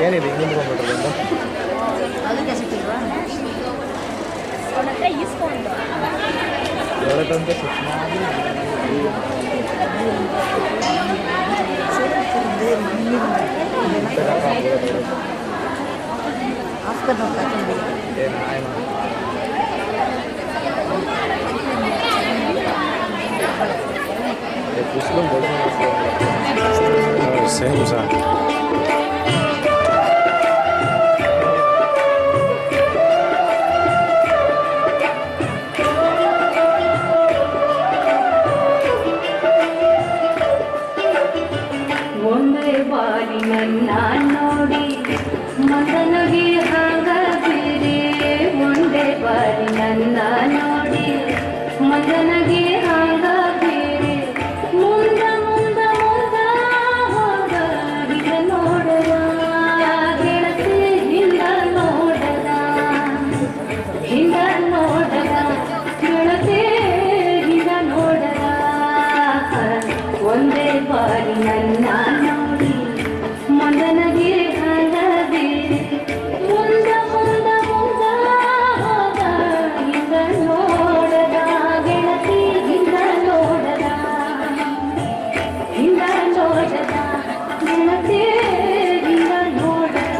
ಏನಿದೆ ಹಿಂಗೆ ಬಂದ್ಬಿಟ್ರೆ ಅದಕ್ಕೆ ಸಿಕ್ಕಿಲ್ವಾ ಅವನ ಹತ್ರ ಈಸ್ಕೊಂಡು ಹೇಳತ್ತಂತೆ ಶಿಕ್ಷಣ ಆಸ್ಕರ್ ನೋಡ್ಕೊಂಡು ಏನು ಆಯ್ತು Same as that. ಒಂದೇ ಬಾರಿ ನನ್ನ ನೋಡಿ ಮಗನಿಗೆ ಹಾಗಬೇರೆ ಒಂದೇ ಬಾರಿ ನನ್ನ ನೋಡಿ ಮಗನಿಗೆ ಹಾಗಬೇರೆ ಮುಂದ ಮುಂದ ಮುಂದ ಹೋಗಿದ ನೋಡದ ಗೆಳತಿ ಹಿಂದ ನೋಡದ ಗೆಳತಿ ಹಿಂದ ನೋಡದ ಒಂದೇ ಬಾರಿ ನನ್ನ ನೋಡಿ ಮಗನಿಗೆ ಹಾಗಬೇರೆ ಮುಂದ ಮುಂದ ಮುಂದ ಹೋಗ ಹಿಂದ ನೋಡದ ಗೆಳತಿ ಹಿಂದ ನೋಡದ ಗೆಳತಿ ಹಿಂದ ನೋಡದ